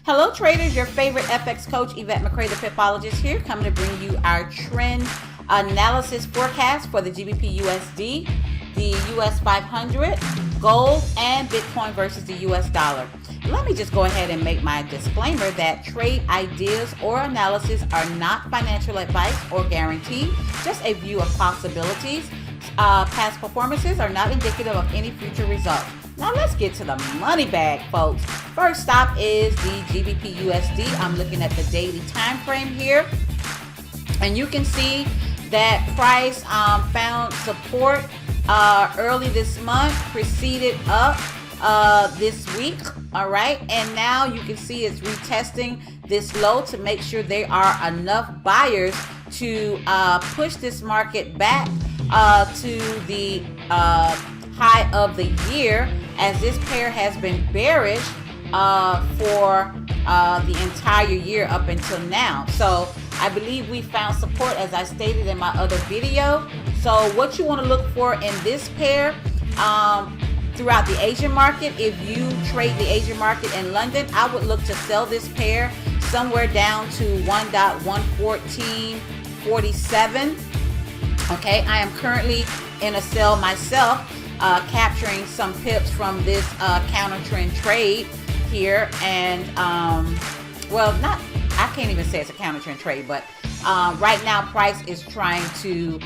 Hello traders, your favorite FX coach Yvette McCray, the Pipologist here, coming to bring you our trend analysis forecast for the GBP USD, the US 500, gold, and Bitcoin versus the US dollar. Let me just go ahead and make my disclaimer that trade ideas or analysis are not financial advice or guarantee, just a view of possibilities. Past performances are not indicative of any future results. Now let's get to the money bag, folks. First stop is the GBP USD. I'm looking at the daily time frame here, and you can see that price found support early this month, proceeded up this week. All right, and now you can see it's retesting this low to make sure there are enough buyers to push this market back to the high of the year, as this pair has been bearish for the entire year up until now. So I believe we found support, as I stated in my other video. So what you want to look for in this pair throughout the Asian market, if you trade the Asian market in London, I would look to sell this pair somewhere down to 1.11447. Okay, I am currently in a sell myself, capturing some pips from this counter trend trade here, and well, I can't even say it's a counter trend trade, but right now price is trying to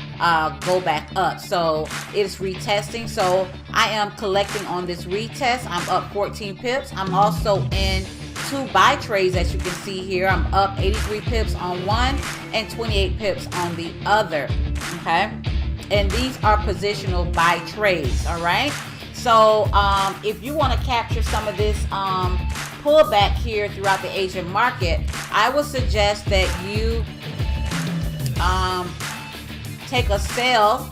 go back up, so it's retesting. So I am collecting on this retest. I'm up 14 pips. I'm also in two buy trades, as you can see here. I'm up 83 pips on one and 28 pips on the other. Okay, and these are positional buy trades. All right, so if you want to capture some of this pullback here throughout the Asian market, I would suggest that you take a sell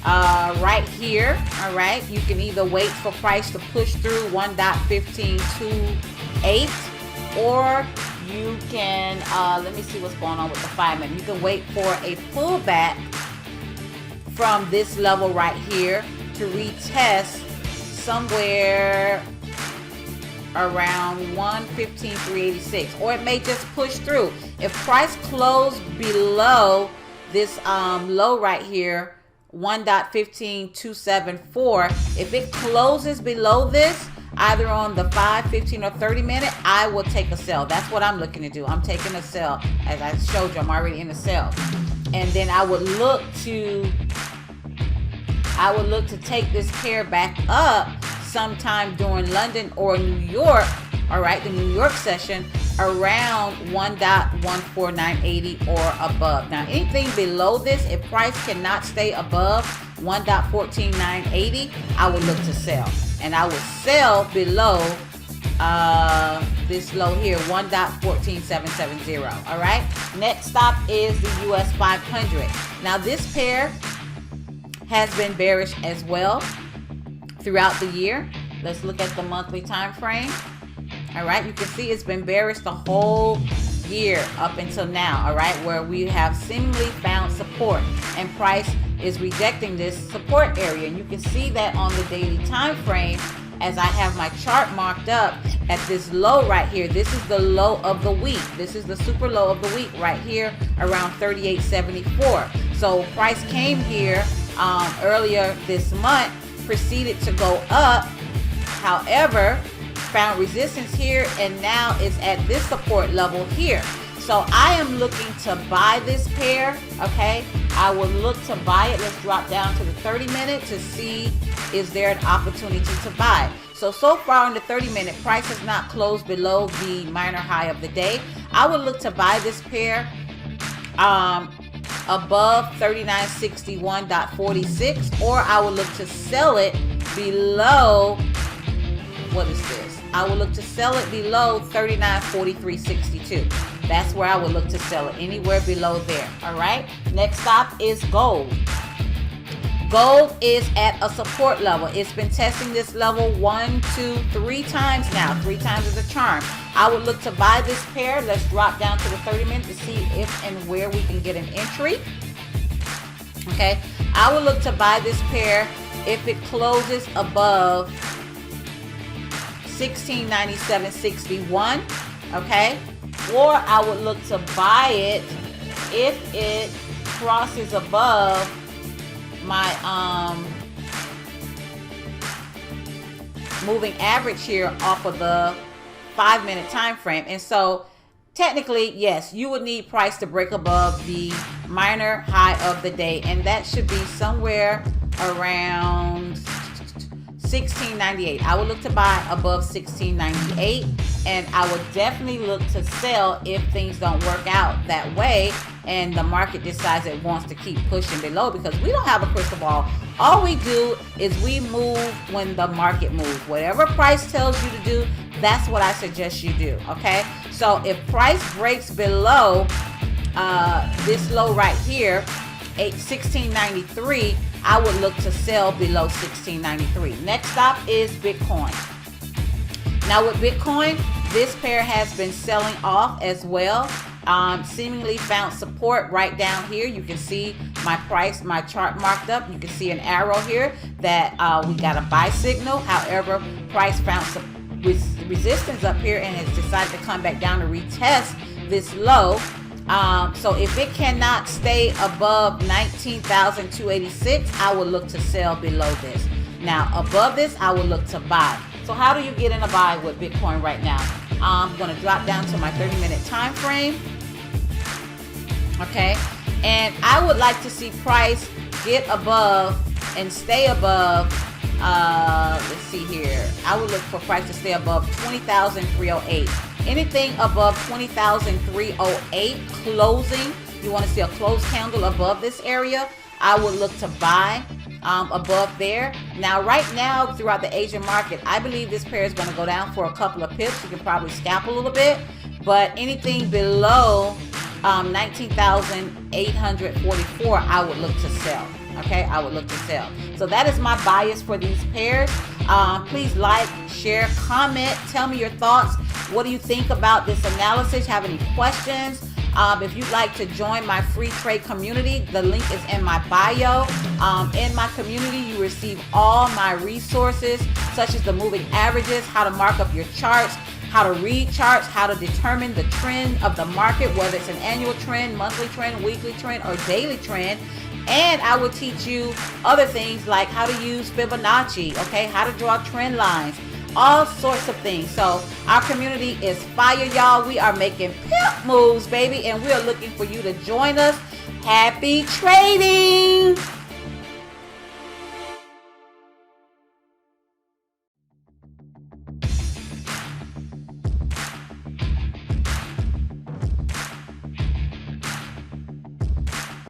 right here. All right, you can either wait for price to push through 1.1528, or you can let me see what's going on with the 5-minute. You can wait for a pullback from this level right here to retest somewhere around 115,386, or it may just push through. If price closed below this low right here, 1.15274, if it closes below this, either on the 5, 15, or 30 minute, I will take a sell. That's what I'm looking to do. I'm taking a sell. As I showed you, I'm already in a sell. And then I would look to take this pair back up sometime during London or New York. All right, the New York session around 1.14980 or above. Now anything below this, if price cannot stay above 1.14980, I would look to sell, and I would sell below this low here, 1.14770. all right, next stop is the US 500. Now this pair has been bearish as well throughout the year. Let's look at the monthly time frame. All right, you can see it's been bearish the whole year up until now. All right, where we have seemingly found support, and price is rejecting this support area, and you can see that on the daily time frame, as I have my chart marked up at this low right here. This is the low of the week. This is the super low of the week right here, around 38.74. So price came here earlier this month, proceeded to go up, however found resistance here, and now is at this support level here. So I am looking to buy this pair. Okay, I will look to buy it. Let's drop down to the 30 minute to see, is there an opportunity to buy. So far on the 30 minute, price has not closed below the minor high of the day. I would look to buy this pair above 3961.46, or I will look to sell it below, what is this? I will look to sell it below 3943.62. That's where I would look to sell it, anywhere below there. All right, next stop is gold. Gold is at a support level. It's been testing this level 1, 2, 3 times now. 3 times is a charm. I would look to buy this pair. Let's drop down to the 30 minute to see if and where we can get an entry. Okay, I would look to buy this pair if it closes above 1697.61. okay? Or I would look to buy it if it crosses above my moving average here off of the 5-minute time frame. And so technically, yes, you would need price to break above the minor high of the day, and that should be somewhere around 16.98. I would look to buy above 16.98, and I would definitely look to sell if things don't work out that way and the market decides it wants to keep pushing below, because we don't have a crystal ball. All we do is we move when the market moves. Whatever price tells you to do, that's what I suggest you do, okay? So if price breaks below this low right here, 16.93, I would look to sell below 16.93. Next stop is Bitcoin. Now with Bitcoin, this pair has been selling off as well. Seemingly found support right down here. You can see my price, my chart marked up. You can see an arrow here that we got a buy signal. However, price found some resistance up here and has decided to come back down to retest this low. So if it cannot stay above 19,286, I will look to sell below this. Now above this, I will look to buy. So how do you get in a buy with Bitcoin right now? I'm going to drop down to my 30-minute time frame. Okay, and I would like to see price get above and stay above. Let's see here. I would look for price to stay above 20,308. Anything above 20,308 closing, you want to see a closed candle above this area, I would look to buy above there. Now right now throughout the Asian market, I believe this pair is going to go down for a couple of pips. You can probably scalp a little bit, but anything below 19,844, I would look to sell. Okay, I would look to sell. So that is my bias for these pairs. Please like, share, comment, tell me your thoughts. What do you think about this analysis? Have any questions? If you'd like to join my free trade community, the link is in my bio. In my community, you receive all my resources, such as the moving averages, how to mark up your charts, how to read charts, how to determine the trend of the market, whether it's an annual trend, monthly trend, weekly trend, or daily trend. And I will teach you other things like how to use Fibonacci, okay, how to draw trend lines, all sorts of things. So our community is fire, y'all. We are making pimp moves, baby, and we are looking for you to join us. Happy trading!